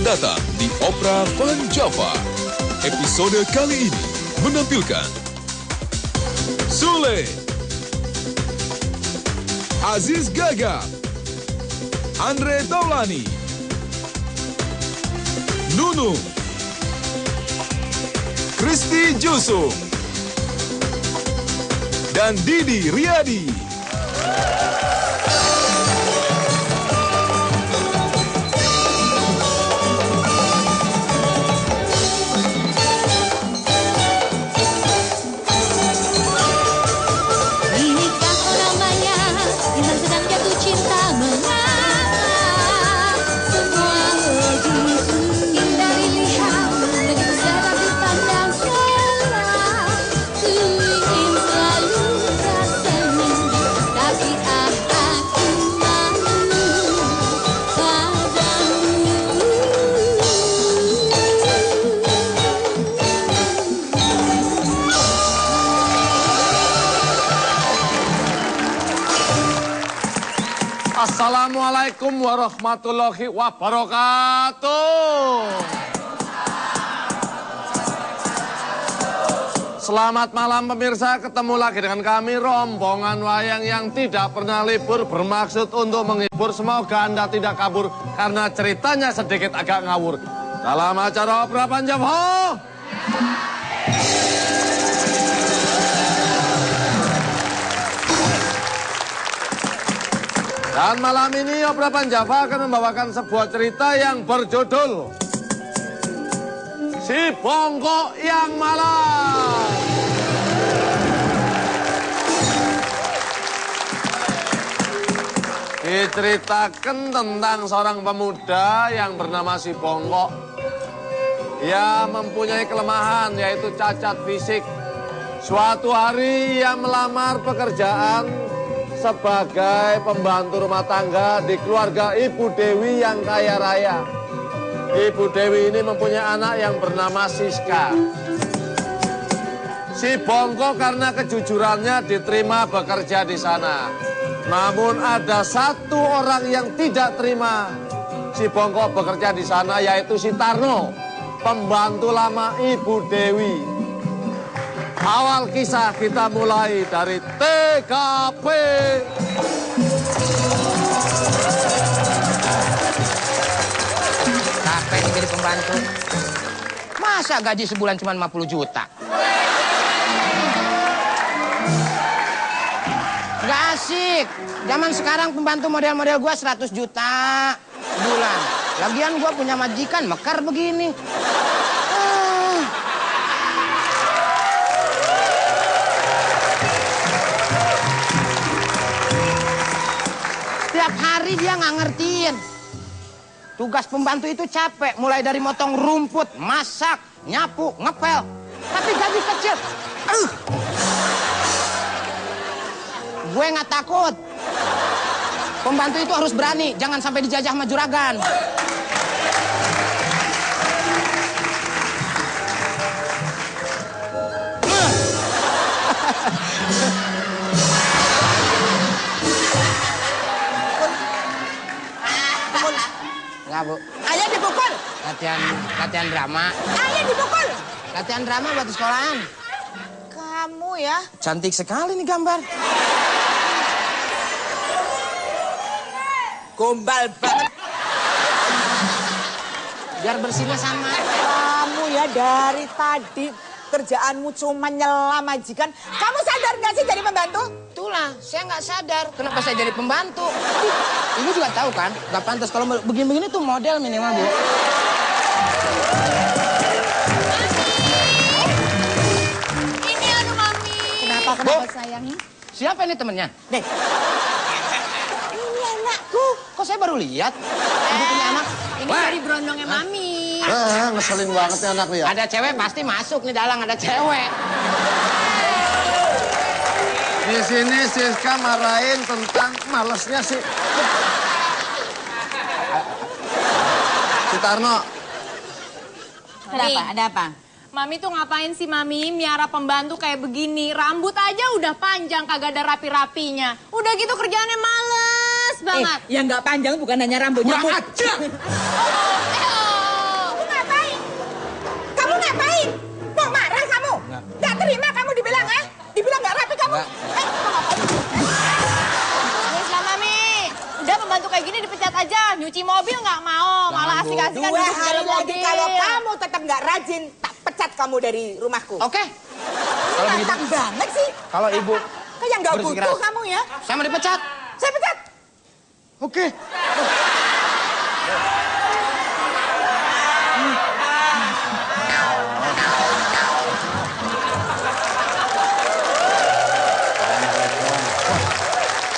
datang di Opera Van Java. Episode kali ini menampilkan Sule, Aziz Gagap, Andre Taulani, Nunu, Kristi Jusung, dan Didi Riyadi. Assalamualaikum warahmatullahi wabarakatuh. Selamat malam pemirsa, ketemu lagi dengan kami rombongan wayang yang tidak pernah libur, bermaksud untuk menghibur. Semoga Anda tidak kabur karena ceritanya sedikit agak ngawur. Dalam acara Opera Van Java. Dan malam ini Opera Van Java akan membawakan sebuah cerita yang berjudul Si Bongkok yang Malang. Diceritakan tentang seorang pemuda yang bernama Si Bongkok. Ia mempunyai kelemahan, yaitu cacat fisik. Suatu hari ia melamar pekerjaan sebagai pembantu rumah tangga di keluarga Ibu Dewi yang kaya raya. Ibu Dewi ini mempunyai anak yang bernama Siska. Si Bongkok karena kejujurannya diterima bekerja di sana. Namun ada satu orang yang tidak terima si Bongkok bekerja di sana, yaitu si Tarno, pembantu lama Ibu Dewi. Awal kisah kita mulai dari TKP. Capek nih jadi pembantu. Masa gaji sebulan cuma 50 juta? Gak asik. Zaman sekarang pembantu model-model gua 100 juta sebulan. Lagian gua punya majikan mekar begini. Setiap hari dia nggak ngertiin. Tugas pembantu itu capek, mulai dari motong rumput, masak, nyapu, ngepel. Tapi gaji kecil. Gue nggak takut. Pembantu itu harus berani, jangan sampai dijajah sama juragan. Bu. Ayah dipukul. Latihan drama. Ayah dipukul. Latihan drama buat di sekolahan. Kamu ya. Cantik sekali nih gambar. Gombal banget. Biar bersihnya sama. Kamu ya dari tadi kerjaanmu cuma nyela majikan. Kamu sadar nggak sih jadi pembantu? Itulah, saya nggak sadar. Kenapa saya jadi pembantu? Ibu juga tahu kan, nggak pantas kalau begini-begini tuh model minimal, Bu. Ini aduh Mami. Kenapa Bu. sayang? Siapa ini temennya? Nih. Ini anakku. Kok saya baru lihat? Ibu punya anak. Ini dari berondongnya Mami. Ngeselin banget nih anak lu ya. Ada cewek pasti masuk nih dalang, ada cewek. Di sini Siska marahin tentang malesnya si Tarno. Kenapa? Ada apa? Mami tuh ngapain sih Mami miara pembantu kayak begini? Rambut aja udah panjang kagak ada rapi-rapinya. Udah gitu kerjaannya males banget. Yang nggak panjang bukan hanya rambutnya. Kurang aja. ngapain? Mau marah kamu? Nggak terima kamu dibilang, ah? Dibilang nggak rapi kamu? Wis lah Mami, udah pembantu kayak gini dipecat aja. Nyuci mobil nggak mau, malah asik-asikan 2 duduk di hari dalam lagi mobil. kalau kamu tetap nggak rajin, tak pecat kamu dari rumahku. Oke. Kalau begitu, Ganteng banget sih. kalau ibu Kayak nggak bersikeras, butuh kamu ya. saya mau dipecat. Saya pecat. Oke.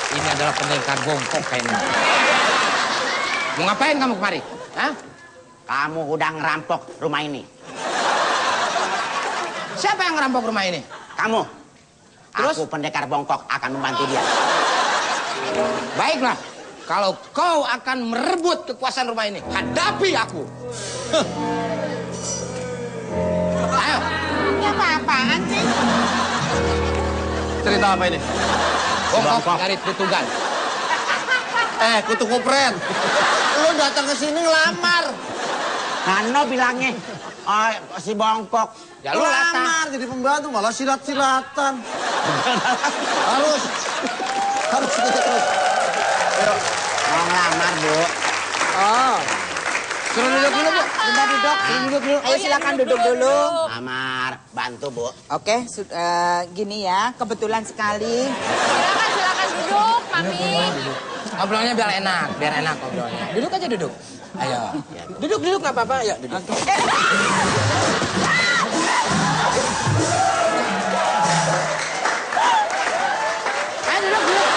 Ini adalah pendekar bongkok kayaknya. Mau ngapain kamu kemari? Hah? Kamu udah ngerampok rumah ini. Siapa yang ngerampok rumah ini? Kamu. Terus? Aku pendekar bongkok akan membantu dia. Baiklah, kalau kau akan merebut kekuasaan rumah ini, hadapi aku. Ayo. Ya apa-apaan sih? Cerita apa ini? Bongkok dari Tutugan. Kutu kupren. Lu datang ke sini ngelamar. Nano bilangnya, oh, si bongkok. Ya lu latah. Jadi pembantu malah silat-silatan. Harus gitu terus. Mau ngelamar, Bu. Oh, Suruh duduk dulu, Bu. sudah duduk. Duduk dulu. Ayo silakan duduk dulu. Ngelamar, bantu, Bu. Oke, gini ya, kebetulan sekali. Silakan duduk, Mami. Ngobrolnya biar enak ngobrolnya. Duduk aja duduk. Ayo. Duduk nggak apa-apa, ayo duduk. Ayo duduk.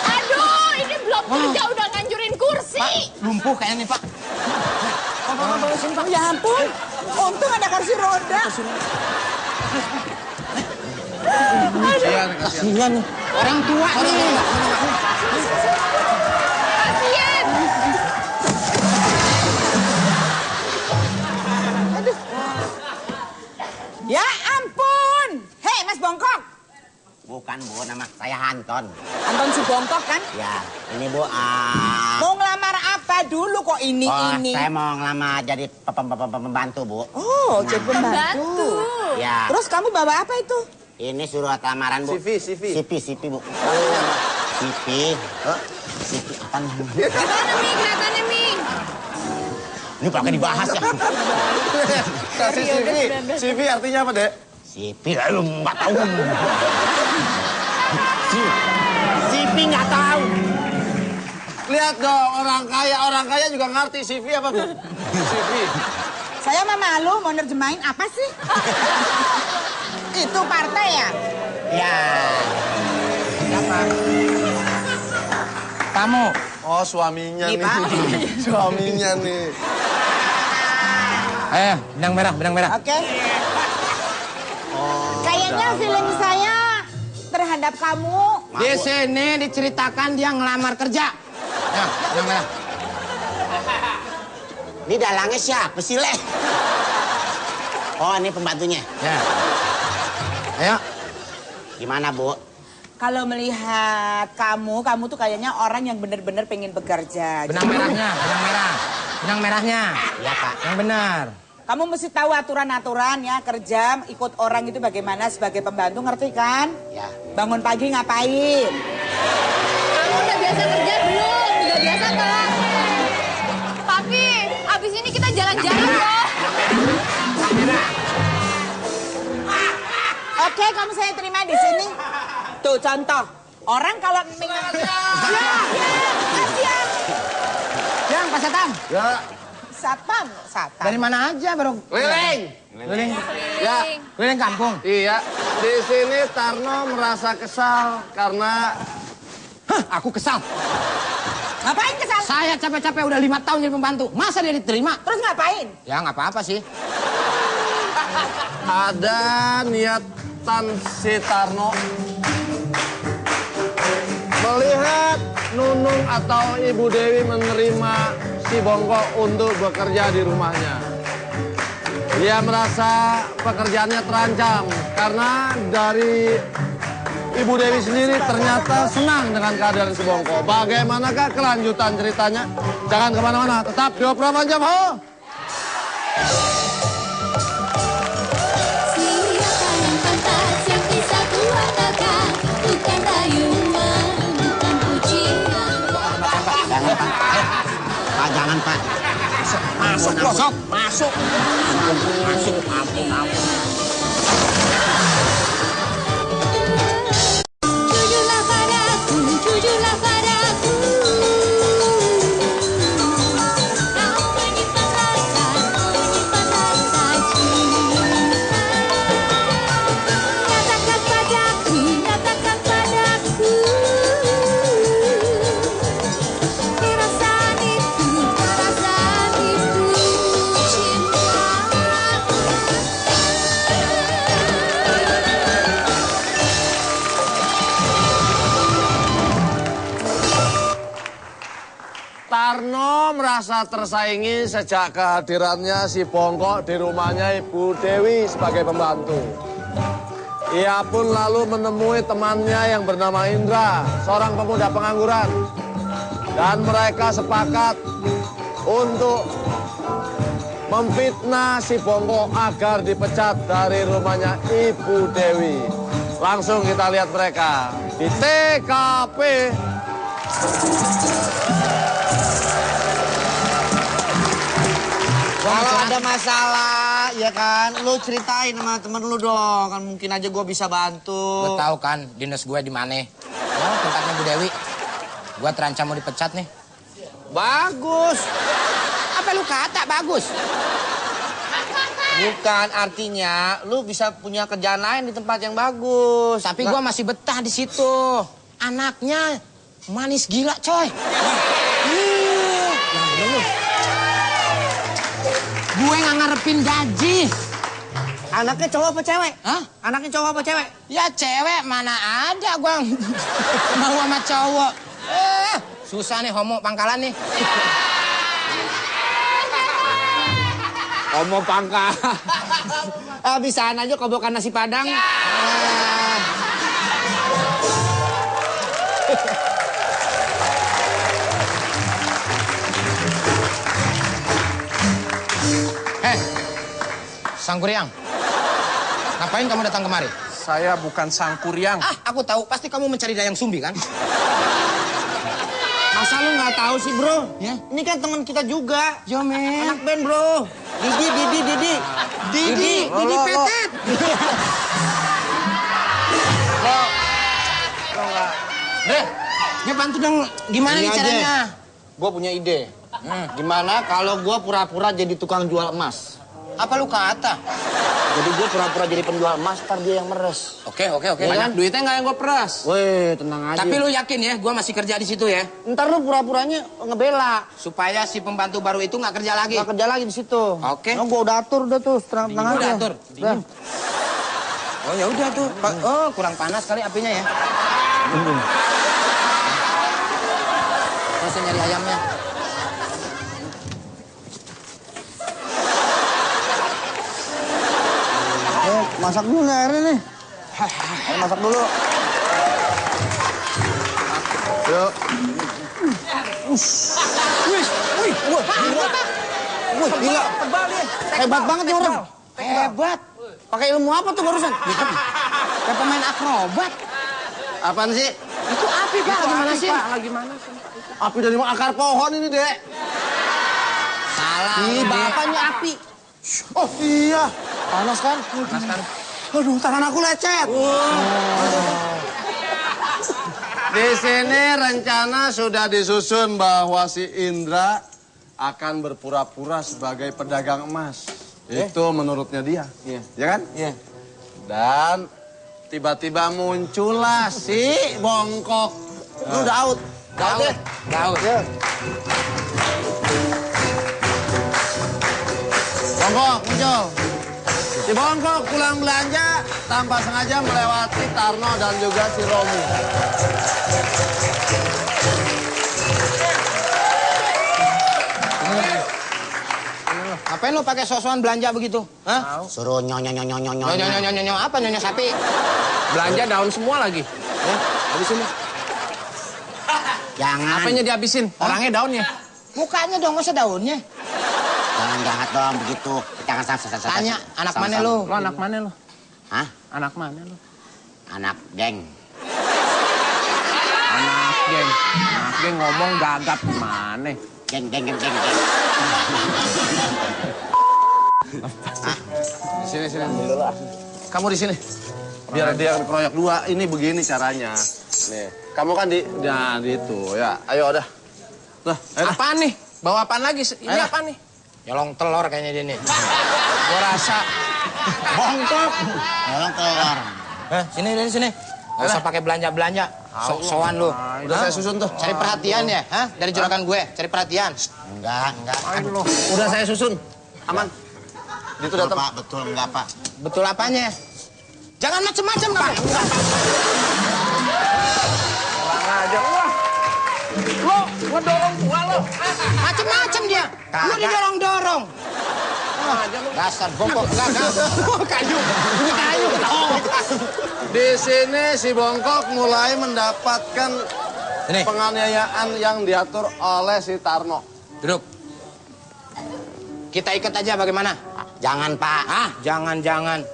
Aduh, ini belum kerja udah ngancurin kursi. Lumpuh kayaknya nih, Pak. Ya ampun, untung ada kursi roda. Kasihan nih. Orang tua nih. Kasian. Ya ampun. Hei, Mas Bongkok. Bukan, Bu, nama saya Anton. Anton si Bongkok kan? Ya, ini Bu, Mau ngelamar apa dulu kok ini? saya mau ngelamar jadi pembantu, Bu. Oh, jadi pembantu. Bantu. Ya, Terus kamu bawa apa itu? ini surat lamaran, Bu. CV. CV, Bu. CV. CV apa namanya? Gimana, Mi? Kelihatannya, Mi. Ini pakai dibahas ya. Kasih CV. CV artinya apa, Dek? CV, lu nggak tahu. CV nggak tahu. Lihat dong, orang kaya juga ngerti CV apa, Bu? CV. Saya mah malu mau nerjemahin apa sih? Itu partai ya? Ya, Siapa? Kamu. Oh, suaminya Nih, nih. Pak. Suaminya nih. Ayo, benang merah. Oke. Kayaknya feeling saya terhadap kamu. Di sini diceritakan dia ngelamar kerja. Ya, benang merah. ini dalangnya siapa sih, Le? Oh, ini pembantunya. Ya. Ayo. Gimana, Bu? Kalau melihat kamu tuh kayaknya orang yang benar-benar pengen bekerja. Benang merahnya, benang merahnya. Iya, Pak. Yang benar. Kamu mesti tahu aturan-aturan ya, kerja ikut orang itu bagaimana sebagai pembantu, ngerti kan? Ya. Bangun pagi ngapain? Kamu udah biasa kerja belum? Udah biasa, Kak. Papi, abis ini kita jalan-jalan loh. Oke, kamu saya terima di sini. Tuh contoh, orang kalau Yang Pak Satpam. Ya, satpam. Dari mana aja baru? keliling. Keliling. Ya, Keliling kampung. iya. Di sini Tarno merasa kesal karena Hah, aku kesal. Ngapain kesal? Saya capek-capek udah 5 tahun jadi pembantu. Masa dia diterima? Terus ngapain? Ya nggak apa-apa sih. ada niatan si Tarno melihat Nunung atau Ibu Dewi menerima si Bongkok untuk bekerja di rumahnya. Dia merasa pekerjaannya terancam karena dari Ibu Dewi sendiri ternyata senang dengan keadaan si Bongkok. Bagaimanakah kelanjutan ceritanya? Jangan kemana-mana, tetap di Opera Jam Ho. Masuk. Masuk. Ampun. Jujurlah padaku, jujurlah padaku. Kau menyimpan rasa cinta. Katakan padaku, katakan padaku. Perasaan itu cinta. Tarno merasa tersaingi sejak kehadirannya si Bongkok di rumahnya Ibu Dewi sebagai pembantu. Ia pun lalu menemui temannya yang bernama Indra, seorang pemuda pengangguran. Dan mereka sepakat untuk memfitnah si Bongkok agar dipecat dari rumahnya Ibu Dewi. Langsung kita lihat mereka di TKP. Kalau ada masalah, ya kan, lu ceritain sama temen lu dong. Kan mungkin aja gue bisa bantu. Lu tahu kan dinas gue di mana? Oh, tempatnya Bu Dewi. Gue terancam mau dipecat nih. Bagus. Apa lu kata bagus? Bukan, artinya lu bisa punya kerjaan lain di tempat yang bagus. Tapi gue masih betah di situ. Anaknya manis gila, coy. Yang bener lu. Gue nggak ngarepin gaji. Anaknya cowok apa cewek? Hah? Anaknya cowok apa cewek? Ya cewek mana ada gue mau sama cowok. Susah nih homo pangkalan nih. Homo pangkal. Bisaan aja kobokan nasi padang. Sangkuriang, ngapain kamu datang kemari? Saya bukan Sangkuriang. Aku tahu, pasti kamu mencari Dayang Sumbi kan? Masa lu nggak tahu sih, bro? Ya. Ini kan teman kita juga. Yo, men. Anak band, bro. Didi Petet. Lo nggak. Deh, ya bantu dong. Gimana nih caranya? Gue punya ide. Gimana kalau gue pura-pura jadi tukang jual emas? Apa lu kata? Jadi gue pura-pura jadi penjual emas, ntar dia yang meres. Oke. Banyak duitnya nggak yang gue peras. Weh, tenang aja. Tapi lu yakin ya, gua masih kerja di situ ya? Ntar lu pura-puranya ngebela. Supaya si pembantu baru itu nggak kerja lagi. Nggak kerja lagi di situ. Oke. Nah, gue udah atur tuh, tenang aja. Udah atur. Udah. Oh ya udah tuh. Oh kurang panas kali apinya ya. Masih nyari ayamnya. Masak dulu nih airnya nih. Masak dulu. Yuk. Wih, gila. Hebat banget nih orang. Hebat. Pakai ilmu apa tuh barusan? Kayak pemain akrobat. Apaan sih? Itu api Pak, gimana sih? Lagi mana sih? Api dari akar pohon ini, Dek. Salah. Ih, bapaknya api. Oh iya. Panas kan? Aduh, tangan aku lecet. Di sini rencana sudah disusun bahwa si Indra akan berpura-pura sebagai pedagang emas. Itu menurutnya dia. Iya. Ya kan? Iya. Dan tiba-tiba muncullah si Bongkok. Lu udah out. Daud. Ya. Bongkok muncul. Si Bongkok pulang belanja tanpa sengaja melewati Tarno dan juga si Romi. Ngapain lu pakai sosokan belanja begitu? Hah? Suruh nyonya. Nyonya apa nyonya sapi? Belanja daun semua lagi. Habisin. Jangan. Apanya dihabisin? Orangnya daunnya. Mukanya dong, masa daunnya? Jangan jahat dong begitu. Jangan Tanya, anak mana lu? Lo anak mana lo? Hah? Anak mana lo? Anak geng. Anak geng. Anak geng ngomong gagap gimana? Geng. Di sini. Kamu di sini. Biar dia keroyok dua. Ini begini caranya. Nih, kamu kan di itu ya. Ayo udah. Nah, Apaan nih? Bawa apaan lagi? Ini Ayo. apa nih? Nyolong telur kayaknya dia nih. Gua rasa Bongkok. Nyolong telur. Sini dari sini. Gak usah pakai belanja-belanja. Sok-sokan lu. udah saya susun tuh. Cari perhatian ya, hah? Dari juragan gue, cari perhatian. Enggak. Udah saya susun. Aman. Itu Betul, datang. Pak, betul enggak, Pak? Betul apanya? Jangan macem-macem kamu. orang aja. Wah. Lo ngedorong gua lo. Macem-macem dia. Lu didorong-dorong. Dasar bongkok gagal. Kayu. Ini kayu. Di sini si Bongkok mulai mendapatkan Ini, penganiayaan yang diatur oleh si Tarno. duduk. Kita ikat aja bagaimana? Jangan, Pak. Ah, jangan-jangan.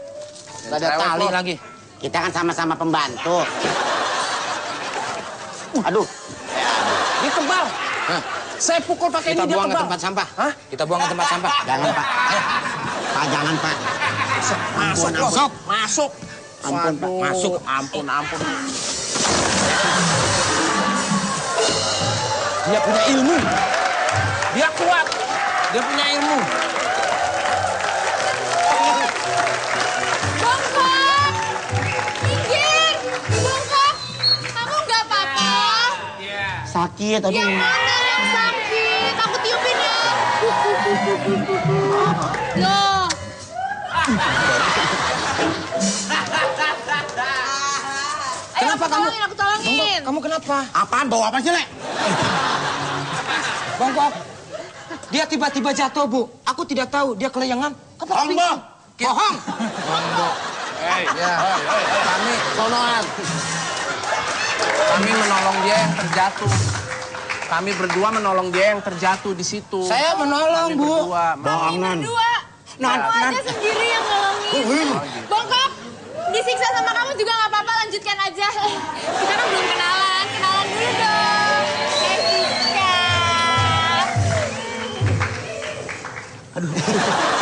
Ada Cewek tali lo. lagi. Kita kan sama-sama pembantu. Aduh. Dia kebal. Hah? Saya pukul pakai Kita ini dia buang ke kebal. tempat sampah. Hah? Kita buang ke tempat sampah. Jangan, Pak. Pak, jangan, Pak. Masuk, Ampun, masuk, masuk. Ampun, Pak. Masuk. Ampun. Dia punya ilmu. Dia kuat. Dia punya ilmu. Bongkok! Minggir! Bongkok! Kamu nggak apa-apa? Sakit, aduh. Yang mana yang sakit? Aku tiupin ya. Loh. Ayo, Kenapa kamu? Aku tolongin. Kamu kenapa? Apaan, bawa apa sih, Le? Bongkok. Dia tiba-tiba jatuh, Bu. Aku tidak tahu. Dia kelayangan. Bohong, Bang. Bohong. Kami menolong dia yang terjatuh. Kami berdua menolong dia yang terjatuh di situ. Saya menolong, Kami Bu. berdua. Bohongan. Berdua. Aku aja sendiri yang nolongin. Bongkok, disiksa sama kamu juga nggak apa-apa. Lanjutkan aja. Kita kan belum kenalan. Kenalan dulu dong. Siska.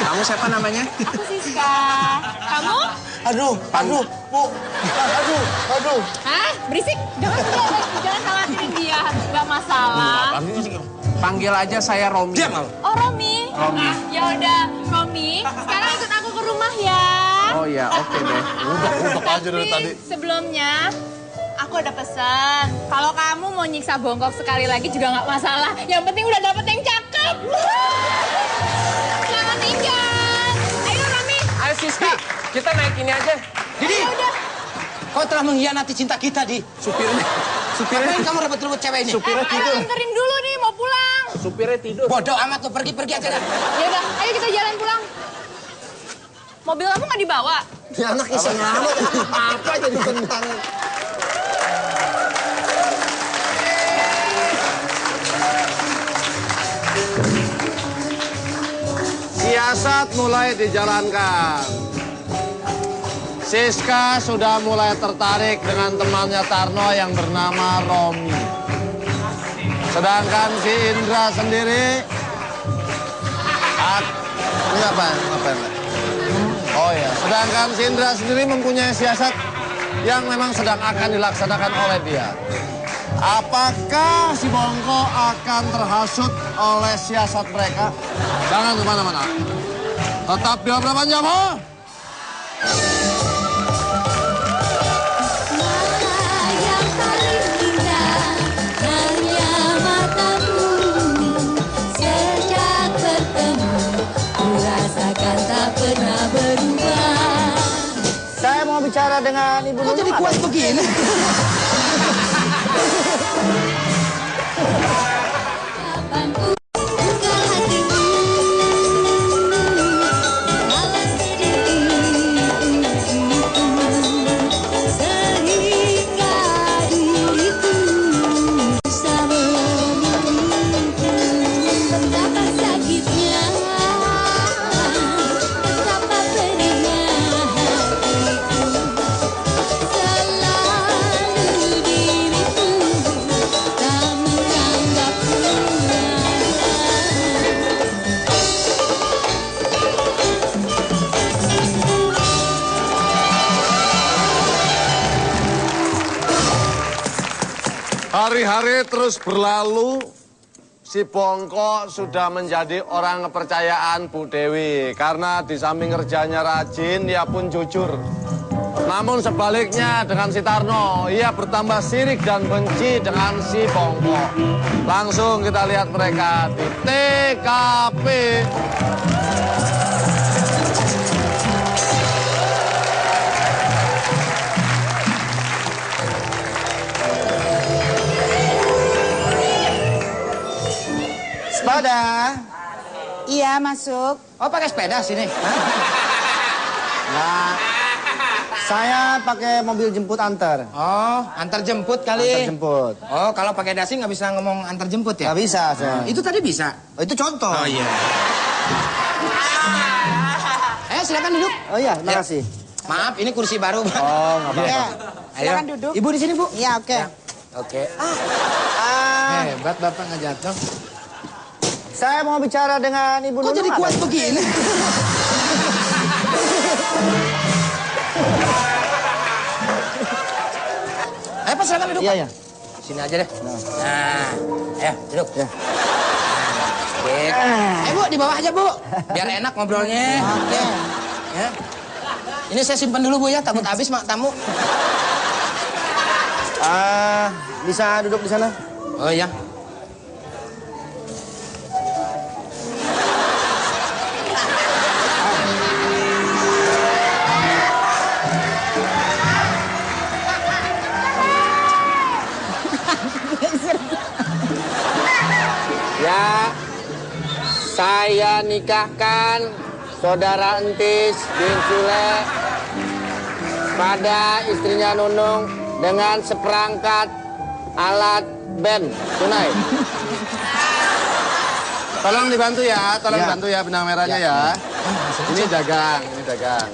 Kamu siapa namanya? Aku Siska. Kamu? Aduh, Bu. Aduh. Hah? Berisik? Jangan khawatirin dia. Nggak masalah. Panggil aja saya Romi. Diam, Al. Oh, Romi. Ya udah, Romi. Sekarang ikut aku ke rumah ya. Oh ya, oke deh. Udah aja dari tadi. Sebelumnya, aku ada pesan. Kalau kamu mau nyiksa Bongkok sekali lagi juga nggak masalah. Yang penting udah dapet yang cakep. Jangan tinggal. Ayo, Romi. Ayo Siska, kita naik ini aja. Didi, Ayo udah. kau telah mengkhianati cinta kita, Di. Supirnya Ngapain kamu rebut-rebut cewek ini? Ayo anterin dulu nih, mau pulang. supirnya tidur. Bodoh amat lo, pergi aja dah. Ya udah, ayo kita jalan pulang. Mobil kamu nggak dibawa? Ini anak iseng amat. Apa jadi tendang? Siasat mulai dijalankan. Siska sudah mulai tertarik dengan temannya Tarno yang bernama Romi. Sedangkan si Indra sendiri... Ini ngapain? Oh ya, sedangkan si Indra sendiri mempunyai siasat yang memang sedang akan dilaksanakan oleh dia. Apakah si Bongko akan terhasut oleh siasat mereka? Jangan kemana-mana. Tetap di obrolan Jawa. Yang paling indah hanya matamu. Sejak bertemu ku rasakan tak pernah berubah. Saya mau bicara dengan Ibu Kok jadi kuat begini? Kapan ku buka hatimu, alas diriku, sehingga diriku bisa memiliki. Betapa sakitnya, betapa pedihnya hatiku. Selalu diriku tak menganggap Hari-hari terus berlalu, si Bongkok sudah menjadi orang kepercayaan Bu Dewi. Karena di samping kerjanya rajin, ia pun jujur. Namun sebaliknya dengan si Tarno, ia bertambah sirik dan benci dengan si Bongkok. Langsung kita lihat mereka di TKP. Sepeda. Iya, masuk. Oh, pakai sepeda sini. Nah, saya pakai mobil jemput antar. Oh, antar jemput kali. Antar jemput. Oh, kalau pakai dasi nggak bisa ngomong antar jemput ya? Nggak bisa saya. Itu tadi bisa. Oh, itu contoh. Oh iya. Silakan duduk. Oh iya, makasih. Maaf, ini kursi baru. Oh, nggak apa-apa. Ya, Ayo. silakan duduk. Ibu di sini, Bu. Iya, oke. Oke. Hebat Bapak nggak jatuh. Saya mau bicara dengan Ibu Kok Nunung. jadi kuat ada? begini? Ayo Pak, silakan duduk. Iya, Pak. iya. Sini aja deh. Nah, ayo duduk. Ya. Oke. Bu, di bawah aja, Bu. Biar enak ngobrolnya. Oke. Ya. Ini saya simpan dulu, Bu, ya. Takut habis mak tamu. Bisa duduk di sana? Oh, iya. Ya, saya nikahkan saudara Entis bin Sule pada istrinya Nunung dengan seperangkat alat band tunai. Tolong dibantu ya, tolong bantu ya benang merahnya ya. Ini dagang, ini dagang.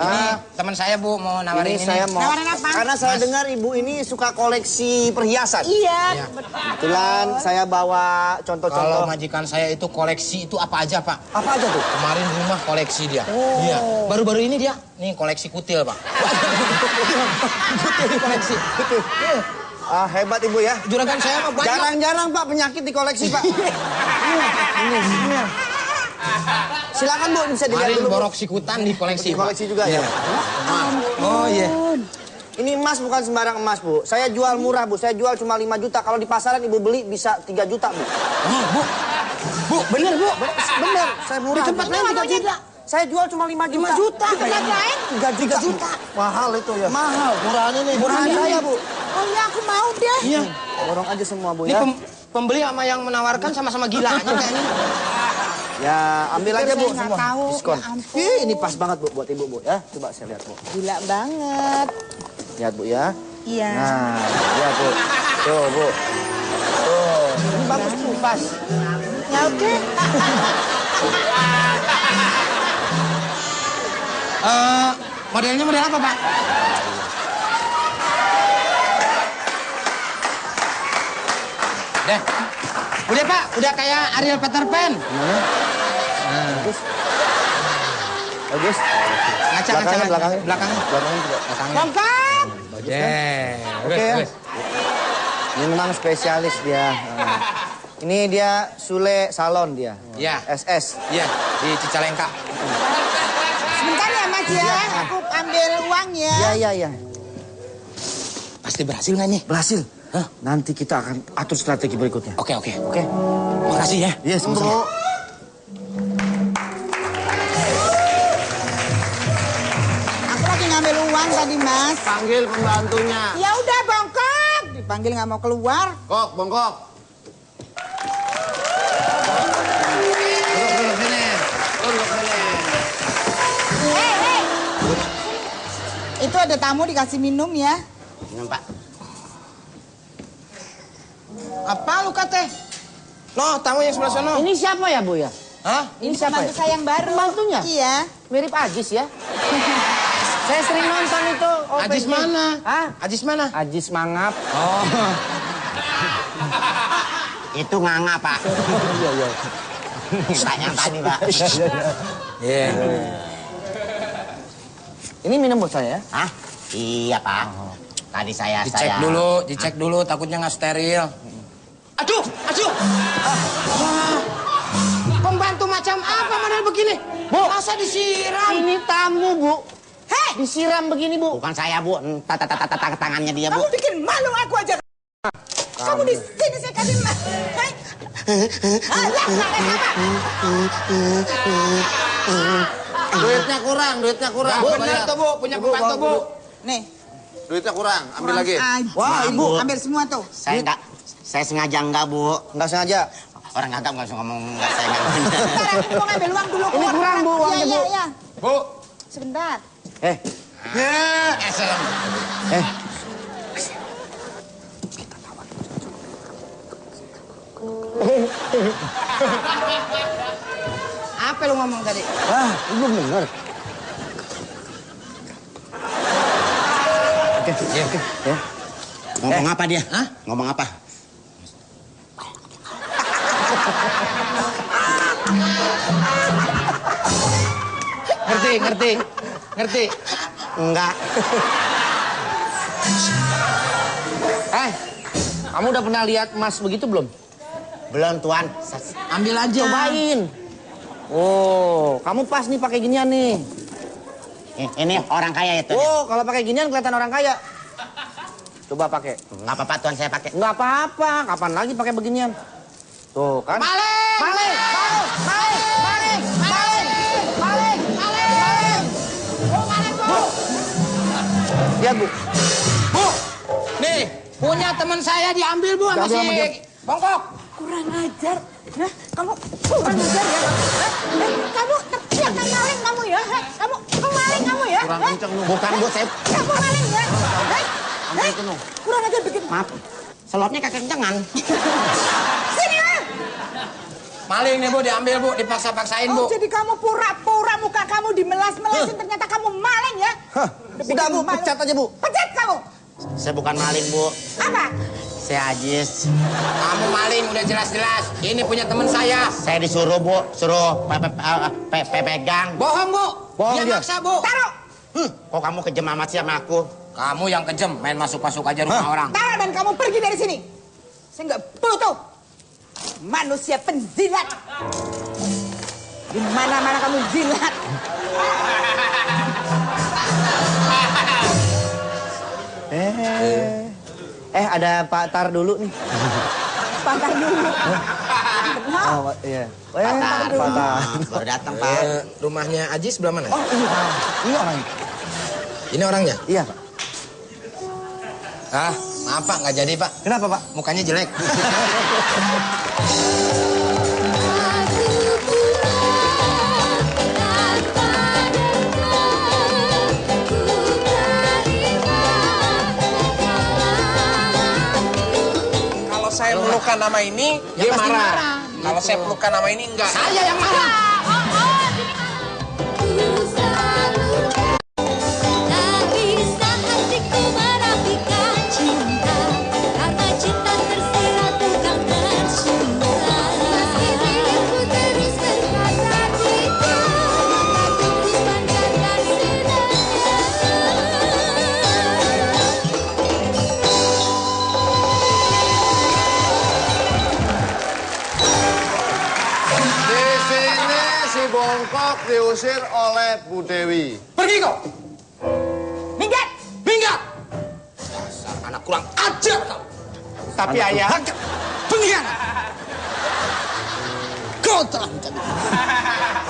Ini teman saya, Bu, mau nawarin ini. Saya mau. Nawarin apa? Karena saya dengar Ibu ini suka koleksi perhiasan. Iya. Kebetulan saya bawa Kalau contoh-contoh. majikan saya itu koleksi itu apa aja, Pak? Apa aja tuh? Kemarin rumah koleksi dia. Iya. Baru-baru ini dia, nih koleksi kutil, Pak. Kutil koleksi. Hebat Ibu ya. Juragan saya mah banyak. Jarang-jarang Pak penyakit di koleksi Pak. Ini. Silakan Bu, bisa dilihat Kemarin dulu. Bu. borok sikutan di koleksi, Di koleksi juga ya. Oh iya. Ini emas bukan sembarang emas Bu. Saya jual murah Bu. Saya jual cuma 5 juta. Kalau di pasaran Ibu beli bisa 3 juta Bu. Oh, Bu, bener, Bu. Bener, saya murah. Di tempat lain 3 juta. Saya jual cuma 5 juta. 5 juta. Di tempat lain? 3 juta. Mahal itu ya. Mahal, murahan ini. Murahan saya Bu. Oh iya, aku mau deh. Iya. Borong aja semua Bu Ini ya. pembeli sama yang menawarkan sama-sama gila aja kayaknya. Ya, ambil aja Bu Saya nggak semua. tahu. Diskon. Ya ampun. Ini pas banget Bu buat Ibu Bu ya. Coba saya lihat Bu. Gila banget. Lihat Bu ya. Iya. Nah, lihat Bu. Tuh Bu. Tuh. Ini bagus Bu, pas. Ya oke. Modelnya model apa, Pak? Deh. Udah, Pak. Udah kayak Ariel Peter Pan. Bagus. Bagus. Ngaca. Belakangnya. Belakangnya juga. Bongkok. Oke ya. Ini memang spesialis dia. Ini dia Sule Salon dia. Iya. SS. Iya, di Cicalengka. Sebentar ya Mas ya. Aku ambil uang ya. Iya. Pasti berhasil nggak nih? Berhasil. Nanti kita akan atur strategi berikutnya. Oke. Oke. Makasih ya. Iya, sama-sama. Aku lagi ngambil uang tadi Mas. Panggil pembantunya. Ya udah bongkok. Dipanggil nggak mau keluar. Kok, bongkok. Duduk sini. Duduk sini. Hei. Itu ada tamu dikasih minum ya. Minum, Pak. Apa lu kate? Noh, tamu yang sebelah sana. Ini siapa ya, Bu ya? Hah? Ini siapa Pembantu ya? saya yang baru. Pembantunya? Iya. Mirip Ajis ya. Saya sering nonton itu. Ajis mana? Hah? Ajis mana? Ajis Mangap. Oh. Itu nganga, Pak. Iya. Tanya tadi, Pak. Iya. Ini minum buat saya ya? Hah? Iya, Pak. Tadi saya Dicek dulu, takutnya nggak steril. Aduh. Pembantu macam apa model begini? Bu, masa disiram? Ini tamu, Bu. Hei, disiram begini, Bu. Bukan saya, Bu. Tangannya dia, Bu. Kamu bikin malu aku aja. Kamu di sini saya kasih Duitnya kurang. Bu, benar tuh, Bu. Punya pembantu, Bu. Nih. Duitnya kurang, ambil lagi. Wah, Ibu. Ibu, ambil semua tuh. Saya sengaja enggak, Bu. Nggak sengaja. Orang kagak usah ngomong enggak, saya enggak. Sebentar, aku mau ngambil uang dulu. Ini kurang, Bu, uangnya, Bu. Iya. Bu. Sebentar. Apa lu ngomong tadi? Belum dengar. Oke. Ya. Ngomong apa dia? Hah? Ngomong apa? Ngerti? Enggak. Kamu udah pernah lihat emas begitu belum? Belum, Tuan. Ambil aja. Cobain. Oh, kamu pas nih pakai ginian nih. Ini orang kaya ya, Tuan. Oh, kalau pakai ginian kelihatan orang kaya. Coba pakai. Enggak apa-apa, Tuan, saya pakai. Nggak apa-apa. Kapan lagi pakai beginian? Tuh kan. Maling! Ya, Bu. Bu, nih punya teman saya diambil, Bu, sama si Bongkok. Kurang ajar. Hah? Kamu kurang ajar ya? Kamu teriakan maling kamu ya? Kamu maling kamu ya? Kurang kenceng lu. Bukan, Bu, saya... Kamu maling ya? Kurang ajar bikin... Maaf, selotnya kekencengan. Sini ya! Maling nih, Bu, diambil, Bu, dipaksa-paksain, Bu. Oh, jadi kamu pura-pura muka kamu dimelas-melasin, ternyata kamu maling ya? Udah, Bu, pecat aja, Bu. Pecat kamu! Saya bukan maling, Bu. Apa? Saya Ajis. Kamu maling, udah jelas-jelas. Ini punya teman saya. Saya disuruh, Bu. Suruh pegang. Bohong, Bu. Bohong dia. Maksa, Bu. Taruh! Kok kamu kejam amat sih sama aku? Kamu yang kejam, main masuk-masuk aja rumah orang. Taruh dan kamu pergi dari sini. Saya nggak butuh manusia penjilat. Di mana-mana kamu jilat. Ada Pak Tar dulu nih. Pantar dulu. Kenal? Oh, iya. Pak Tar. Baru datang, Pak. Rumahnya Aji sebelah mana? Oh, ini orangnya. Ini orangnya? Iya, Pak. Maaf, Pak, nggak jadi, Pak. Kenapa, Pak? Mukanya jelek. Kalau saya pelukan nama ini, Ya, dia pasti marah. marah. Kalau saya pelukan nama ini, enggak. Saya yang marah. Tak bisa hatiku merapikan cinta, karena cinta tersirat bukan tersumpah. Meski diriku terus berkata kita, aku terus pancarkan sinarnya. Di sini si Bongkok diusir oleh Bu Dewi. Pergi kau. Minggat! Minggat. Dasar anak kurang ajar kau. Tapi ayah... Pengkhianat. Kau telah menjadi.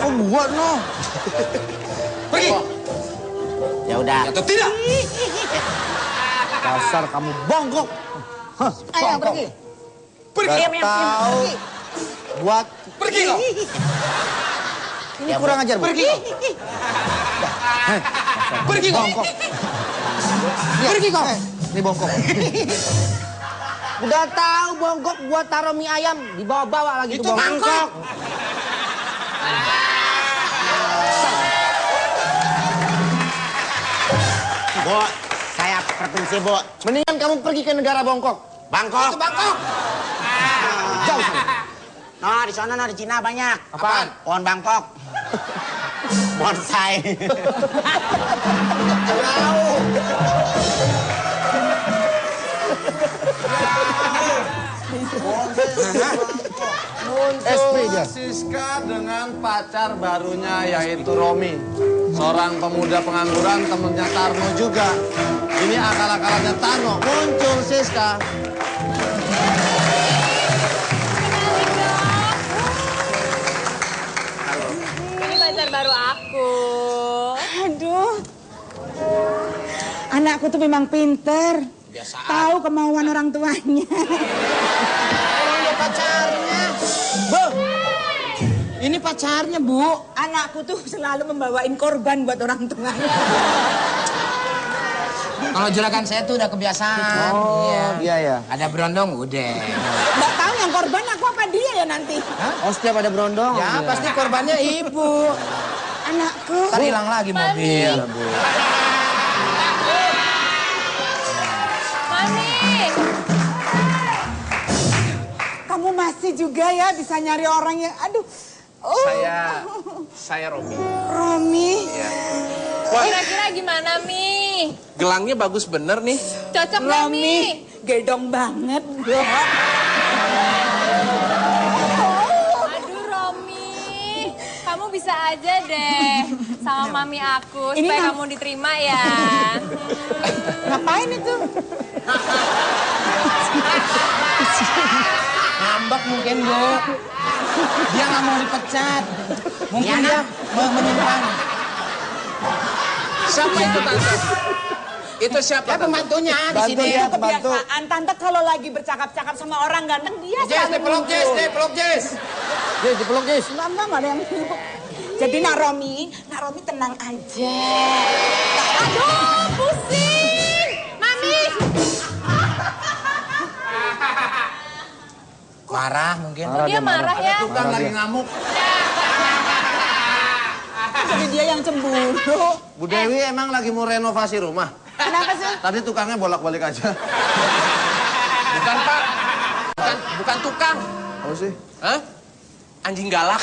Oh, buat no. Pergi. Ya udah. Atau tidak? Dasar kamu bongkok. Ayo pergi. Pergi. Tahu. Buat... Pergi kau. Ini kurang ajar, Bu. Pergi. Pergi kau. Bongkok. Pergi kau. Ini bongkok. Udah tahu bongkok buat taruh mie ayam. Dibawa-bawa lagi Itu tuh bongkok. mangkok. Bu, saya permisi, Bu. Mendingan kamu pergi ke negara Bongkok. Bangkok. Itu Bangkok. Jauh sana. Nah, di sana, di Cina banyak. Apaan? Pohon Bangkok. Bonsai. Jauh. Muncul Siska dengan pacar barunya yaitu Romi. Seorang pemuda pengangguran, temennya Tarno juga. Ini akal-akalannya Tarno. Muncul Siska. Ini pacar baru aku. Aduh. Anakku tuh memang pinter. Tahu kemauan orang tuanya. Ini pacarnya. Bu, ini pacarnya, Bu. Anakku tuh selalu membawain korban buat orang tuanya. Kalau juragan saya tuh udah kebiasaan. Iya ya. Ada berondong, udah. Nggak tahu yang korban aku apa dia ya nanti. Oh, setiap ada berondong. Ya, pasti korbannya ibu. Anakku. Ntar hilang lagi mobil. Mami. Kamu masih juga ya bisa nyari orang yang... Aduh. Oh. Saya Romi. Romi. Kira-kira gimana, Mi? Gelangnya bagus bener nih. Cocok gak, Mi? Gedong banget. Aduh, Romi. Kamu bisa aja deh sama mami aku Ini supaya kamu diterima ya. Ngapain itu? Ngambek mungkin, Bu. Dia nggak mau dipecat. Mungkin dia mau menyimpan. Siapa itu, Tante? Itu siapa? Ya, pembantunya di Bantu sini. dia, Itu kebiasaan. Tante kalau lagi bercakap-cakap sama orang ganteng, dia Jess, selalu dipeluk Jess, muncul. dipeluk Jess. Jess, dipeluk Jess. Enggak ada yang peluk. Jadi Nak Romi tenang aja. Aduh, pusing. Mami. Marah mungkin. Dia marah ya. Tukang lagi ngamuk. Jadi dia yang cemburu. Bu Dewi emang lagi mau renovasi rumah? Kenapa sih? Tadi tukangnya bolak-balik aja. Bukan, Pak. Bukan tukang. Oh sih? Hah? Anjing galak.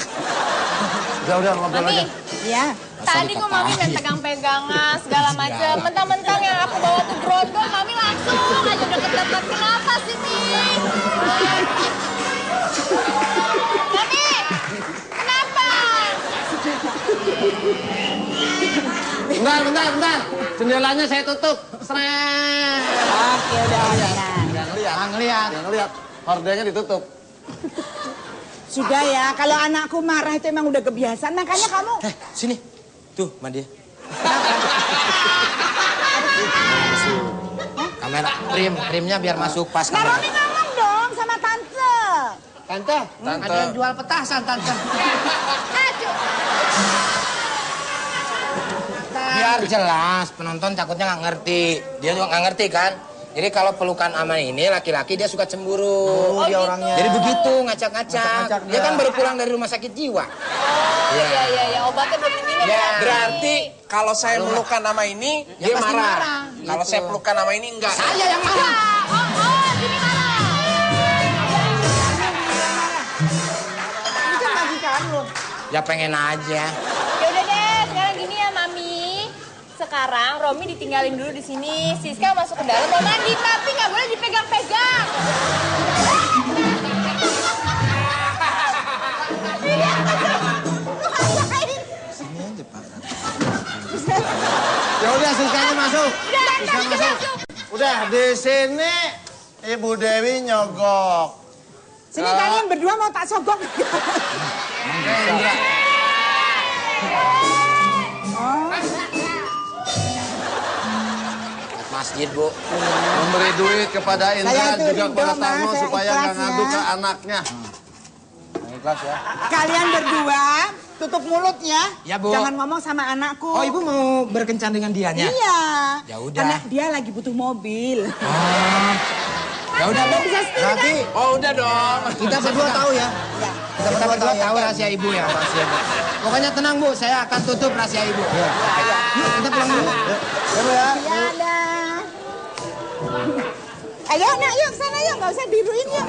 Udah, ngobrol Mami. aja. Iya. Tadi kok Mami main pegang-pegangan segala macam. Mentang-mentang yang aku bawa tuh brondol, Mami langsung aja deket-deket. Kenapa sih, Mi? Mami, kenapa? Bentar. Jendelanya saya tutup. Seret. Oke, udah. Jangan ngeliat. Hordenya ditutup. Sudah ya, kalau anakku marah itu emang udah kebiasaan. Makanya kamu... Sini. Tuh, sama dia. Kamera primnya biar masuk pas Nah, kamera. Romi ngomong dong sama Tante. Tante, ada yang jual petasan, Tante. Biar jelas, penonton takutnya nggak ngerti. Dia juga nggak ngerti kan? Jadi kalau pelukan sama ini laki-laki dia suka cemburu. Dia orangnya. Jadi begitu ngacak-ngacak. Dia kan baru pulang dari rumah sakit jiwa. Iya, obatnya belum diminum. Ya. Berarti kalau saya pelukan nama ini, Ya dia pasti marah. marah. Kalau Gitu. saya pelukan nama ini, enggak. Saya yang marah. Sini marah. Ini kan majikan lo. Ya pengen aja. Ya udah deh, sekarang gini ya, Mami. Sekarang Romi ditinggalin dulu di sini. Siska masuk ke dalam mau mandi, tapi nggak boleh dipegang-pegang. Ya udah, Siskanya masuk. Siska masuk. Udah, di sini Ibu Dewi nyogok. Sini kalian berdua mau tak sogok. Masjid, Bu. Memberi duit kepada Indra Saya tuh juga ridho, kepada Mas. Tarno Saya supaya ikhlas nggak ngadu ya. ke anaknya. Ikhlas ya. Kalian berdua tutup mulutnya. Ya, Bu. Jangan ngomong sama anakku. Oh, Ibu mau berkencan dengan dianya? Iya. Ya udah. Karena dia lagi butuh mobil. Ya udah, Bu. Bisa setir kan? Nanti Oh, udah dong. kita berdua tahu ya. Ya. Kita berdua tahu rahasia Ibu ya. Pokoknya tenang, Bu. Saya akan tutup rahasia Ibu. Yuk, kita pulang dulu. Ya dah. Ayo nak, yuk sana yuk. Nggak usah diruin yuk.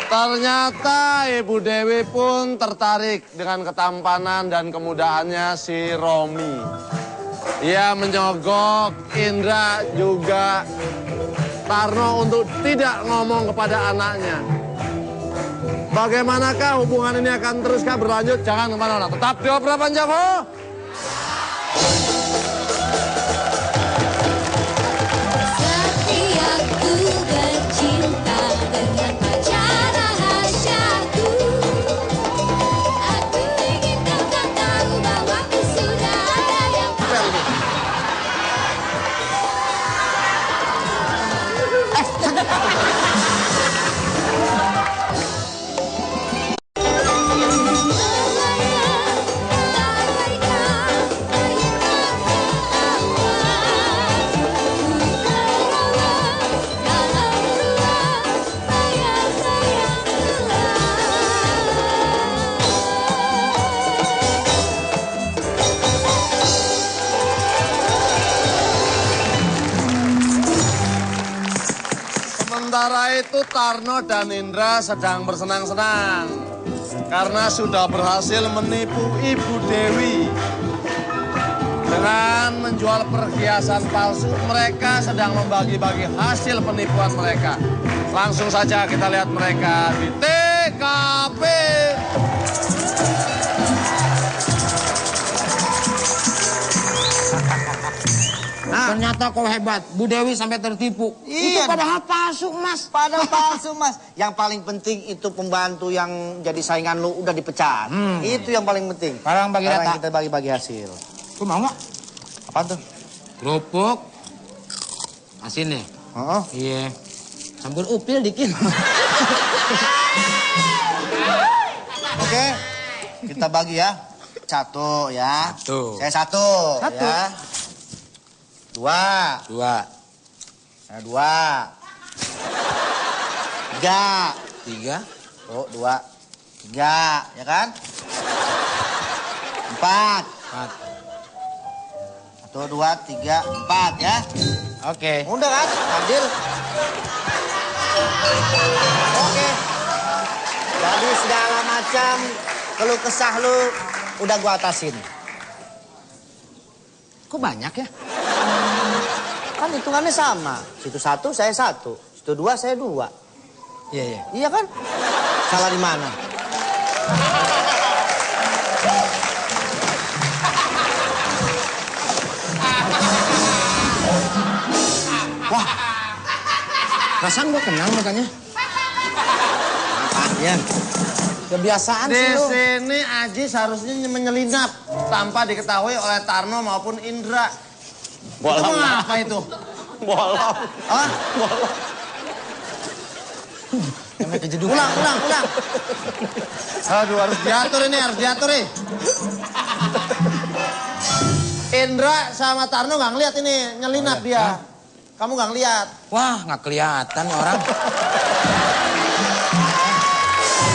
Ternyata Ibu Dewi pun tertarik dengan ketampanan dan kemudahannya si Romi. Ia menyogok Indra juga Tarno untuk tidak ngomong kepada anaknya. Bagaimanakah hubungan ini akan teruskah berlanjut? Jangan kemana-mana. Tetap di Opera Panjavo. Setiap ku bercinta dengan pacar rahasiaku, aku ingin kau tak tahu bahwa aku sudah ada yang Sementara itu Tarno dan Indra sedang bersenang-senang karena sudah berhasil menipu Ibu Dewi. Dengan menjual perhiasan palsu, mereka sedang membagi-bagi hasil penipuan mereka. Langsung saja kita lihat mereka di TKP. Ternyata kau hebat, Bu Dewi sampai tertipu. Iya. Itu padahal palsu, Mas. Padahal palsu, Mas. Yang paling penting itu pembantu yang jadi saingan lu udah dipecat. Itu yang paling penting. Sekarang bagi Sekarang data. kita bagi-bagi hasil. Kau mau nggak? Apa tuh? Kerupuk. Asin nih. Oh, Iya. Campur upil dikit. oke. Kita bagi ya. Satu ya. Satu. Saya satu. Satu. Ya. Dua. 2. Saya dua. Tiga. 3. Oh, dua. Tiga. Ya kan? Empat. 4. Satu, dua, tiga, empat ya. Oke. Udah kan? Adil. Oke. Jadi segala macam keluh kesah lu udah gua atasin. Kok banyak ya? Kan hitungannya sama. Situ satu, saya satu. Situ dua, saya dua. Iya, iya. Iya kan? Salah di mana? Wah. Perasaan gua kenal mukanya. Apanya? Kebiasaan Di sih lu. sini Aji seharusnya menyelinap tanpa diketahui oleh Tarno maupun Indra. Itu mengapa itu? Bolong. Hah? Ulang. Aduh, harus diatur ini, harus diatur nih. Indra sama Tarno nggak ngeliat ini, nyelinap dia. Kamu nggak ngeliat. Wah, nggak kelihatan nih orang.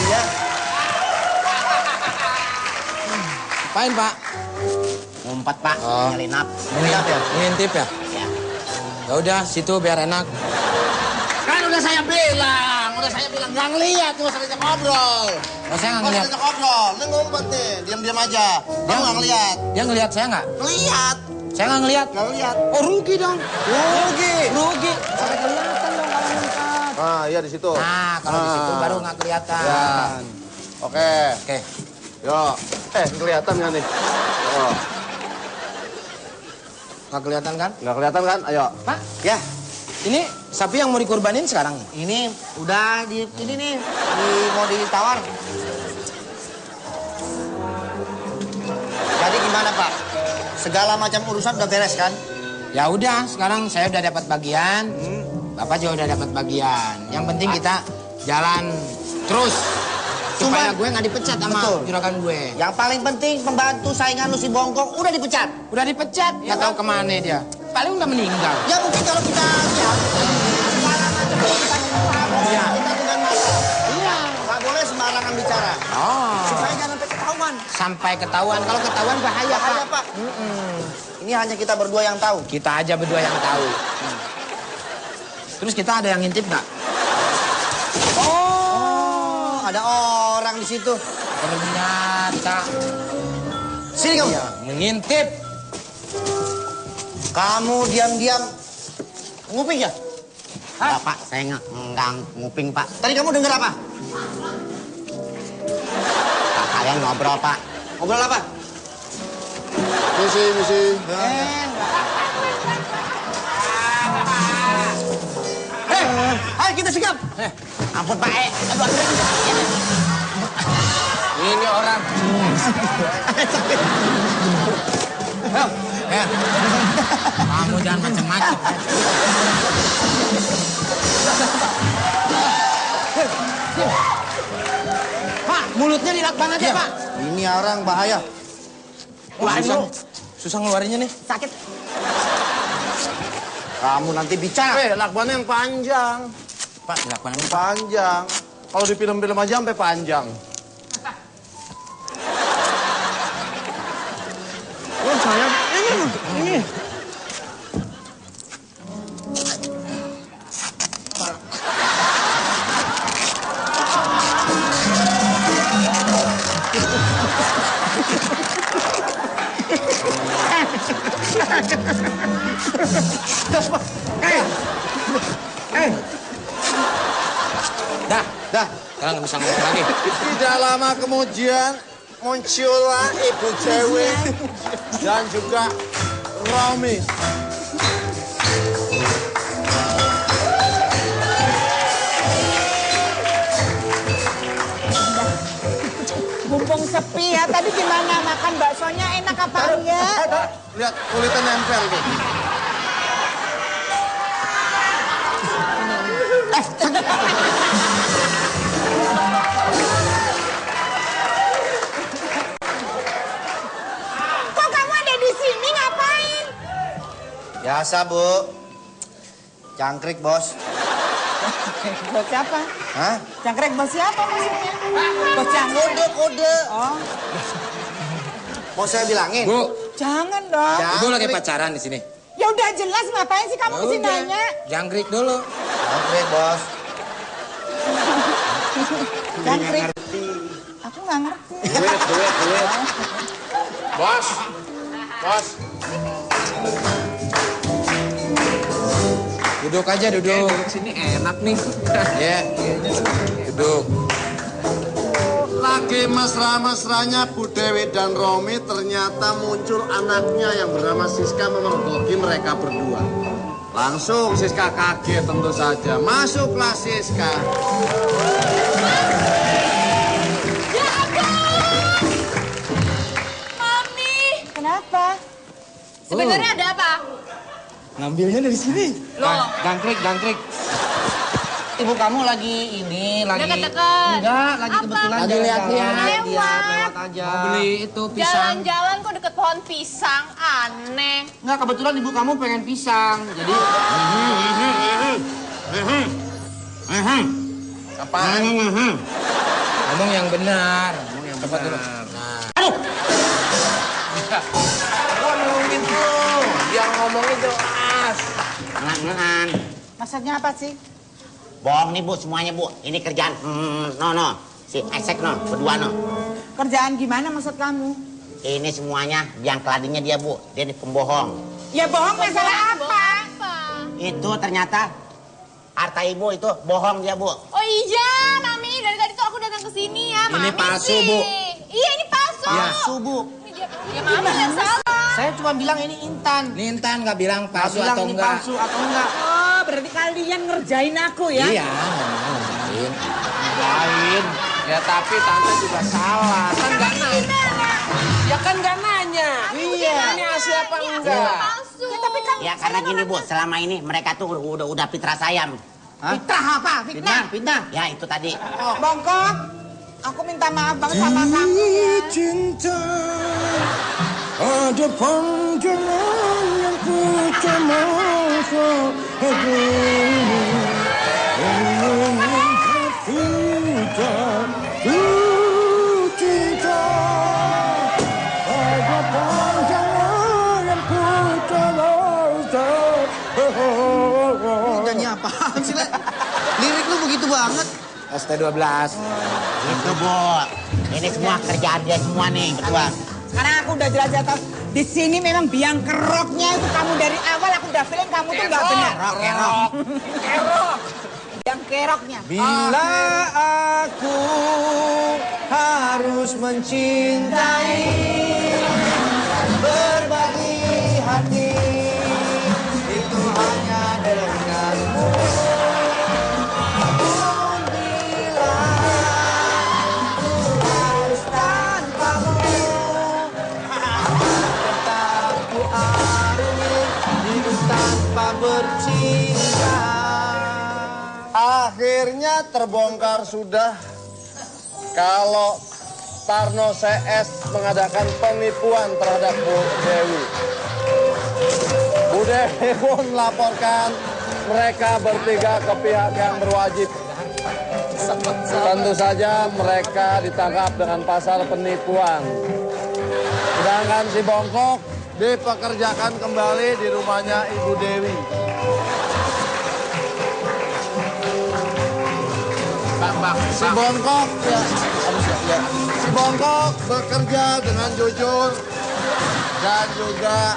Iya. Apain, Pak? Ngumpet, Pak. Oh. Nyelinap. Nyelinap ya? Ngintip ya? Ya udah, situ biar enak. Kan udah saya bilang nggak ngeliat, nggak usah diajak ngobrol. Oh, saya nggak Nggak usah ngeliat. diajak ngobrol, ini ngumpet nih, diam-diam aja. Kamu nggak ngeliat. Dia ngeliat saya nggak? Ngeliat. Saya nggak ngeliat. Nggak ngeliat. Oh, rugi dong. Rugi. Rugi. Sampai kelihatan dong kalau ngumpet. Ah, iya di situ. Nah, kalau di situ baru nggak kelihatan. Ya. Oke. Oke. Yo. Kelihatan nggak nih? Yo. Nggak kelihatan kan? Nggak kelihatan kan? Ayo. Pak, Ya. ini sapi yang mau dikorbanin sekarang. Ini udah ini nih mau ditawar. Jadi gimana Pak? Segala macam urusan udah beres kan? Ya udah, sekarang saya udah dapat bagian. Bapak juga udah dapat bagian. Yang penting kita jalan terus. Supaya Cuman- gue nggak dipecat sama Betul. juragan gue. Yang paling penting pembantu saingan lu si Bongkok udah dipecat. Udah dipecat, nggak tahu kemana dia. Paling udah meninggal. Ya mungkin kalau kita lihat segala macam urusan Iya. kita dengan mata. Iya. Nggak boleh sembarangan bicara. Oh. Supaya jangan sampai ketahuan. Sampai ketahuan. Kalau ketahuan bahaya, Bahaya Pak. Pak. Ini hanya kita berdua yang tahu. Kita aja berdua yang tahu. Terus kita ada yang ngintip nggak? Oh, ada orang di situ. Ternyata. Sini kamu. Iya, mengintip. Kamu diam-diam nguping ya? Pak, saya nggak nguping, Pak. Tadi kamu dengar apa? Pak, kalian ngobrol, Pak. Ngobrol apa? Misi. Ayo kita sikap. Ampun, Pak. Aduh. Ini orang. Kamu jangan macam-macam. Pak, mulutnya dilakban aja, Pak. Ini orang bahaya. Susah ngeluarinnya nih. Sakit. Kamu nanti bicara. Lakbannya yang panjang. Pak, dilakban aja. Panjang. Kalau di film-film aja sampai panjang. Oh, saya ini. Dah. Sekarang nggak bisa ngomong lagi. Tidak lama kemudian muncullah ibu cewek dan juga Romi. Mumpung sepi ya, tadi gimana makan baksonya enak apa enggak? Lihat kulitnya nempel tuh. Kok kamu ada di sini ngapain? Biasa, Bu. Jangkrik, Bos. Bos siapa? Hah? Jangkrik bos siapa maksudnya? Bos jangkrik. Kode. Oh, Mau saya bilangin? Bu, jangan dong. Ibu lagi pacaran di sini. Ya udah jelas ngapain sih kamu kesini Udah. nanya? Jangkrik dulu. Jangkrik, Bos. Jangkrik. Aku nggak ngerti. Duit. Bos. Duduk aja, duduk. Duduk sini enak nih. Ya, duduk. Lagi mesra-mesranya Bu Dewi dan Romi, ternyata muncul anaknya yang bernama Siska memergoki mereka berdua. Langsung Siska kaget tentu saja. Masuklah Siska. Ya ampun! Mami! Kenapa? Sebenarnya ada apa? Ngambilnya dari sini. Loh. Jangkrik. Ibu kamu lagi Deket-deket. Enggak, lagi Apa? kebetulan Lagi jalan-jalan. lihat-lihat. Dia lewat aja. Mau beli itu pisang. Jalan-jalan kok deket pohon pisang, aneh. Enggak, kebetulan ibu kamu pengen pisang. Jadi Apa? ngomong yang benar. Cepat dulu. Gua nungguin tuh. Yang ngomongin jelas. Ngan. Maksudnya apa sih? Bohong nih, Bu, semuanya, Bu. Ini kerjaan. No. Si Esek, no. Berdua, no. Kerjaan gimana maksud kamu? Ini semuanya biang keladinya dia, Bu. Dia nih pembohong. Ya bohong masalah apa? Apa? Itu ternyata harta ibu itu bohong dia, Bu. Oh iya, Mami. Dari tadi tuh aku datang ke sini ya, Mami. Ini palsu, sih. Bu. Iya, ini palsu. Palsu, Bu. Ya, Mami yang salah. saya cuma bilang ini Intan. Ini Intan nggak bilang Nggak palsu bilang atau ini enggak. palsu atau enggak. Oh, berarti kalian ngerjain aku ya? Iya, ngomongin. Lain. Ya tapi tante juga salah. Kan nggak nanya. Ya kan nggak nanya. Iya. Ini asli apa Ini asli enggak? palsu. Ya, tapi kan Ya karena gini, Bu. Selama ini mereka tuh udah fitrah saya. fitnah apa? Fitnah? Ya, itu tadi. Bongkok, aku minta maaf banget sama kamu ya. Cinta ada panjangan yang ku cemasa cinta ada panjangan yang ku cemasa. Nyanyi apaan sih, Le? Lirik lu begitu banget. ST12. Itu, Bu. Ini semua kerjaan dia semua nih, berdua. Karena aku udah jelas-jelas tahu di sini memang biang keroknya itu kamu dari awal aku udah feeling kamu tuh nggak benar. Kerok. Biang keroknya. Bila aku harus mencintai dan berbagi hati, itu hanya denganmu. Bila aku harus tanpamu, tetap ku arungi hidup tanpa bercinta. Akhirnya terbongkar sudah kalau Tarno CS mengadakan penipuan terhadap Bu Dewi. Bu Dewi pun melaporkan mereka bertiga ke pihak yang berwajib. Tentu saja mereka ditangkap dengan pasal penipuan. Sedangkan si Bongkok dipekerjakan kembali di rumahnya Ibu Dewi. Si Bongkok, si Bongkok bekerja dengan jujur dan juga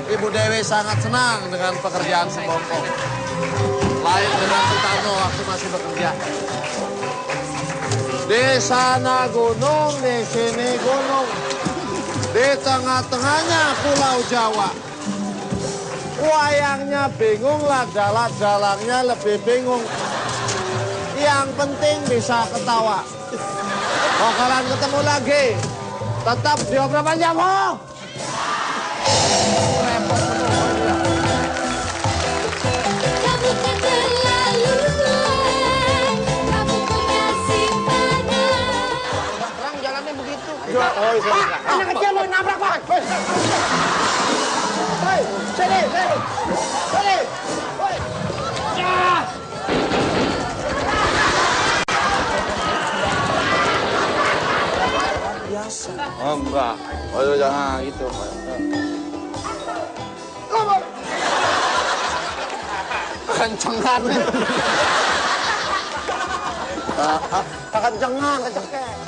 Ibu Dewi sangat senang dengan pekerjaan si Bongkok. Lain dengan si Tarno waktu masih bekerja. Di sana gunung, di sini gunung, di tengah-tengahnya Pulau Jawa. Wayangnya bingung lah, dalak-dalaknya lebih bingung. Yang penting bisa ketawa. Bakalan ketemu lagi. Tetap di Obrolan Jago. Kamu kan terlaluan, kamu punya simpanan. Terang jalannya begitu. Anak kecil mau nabrak, Pak. Hei, sini, sini. Sini. Hoi. Ya. Oh enggak, oh jangan gitu. Kencengan. Kencengan, kencengnya.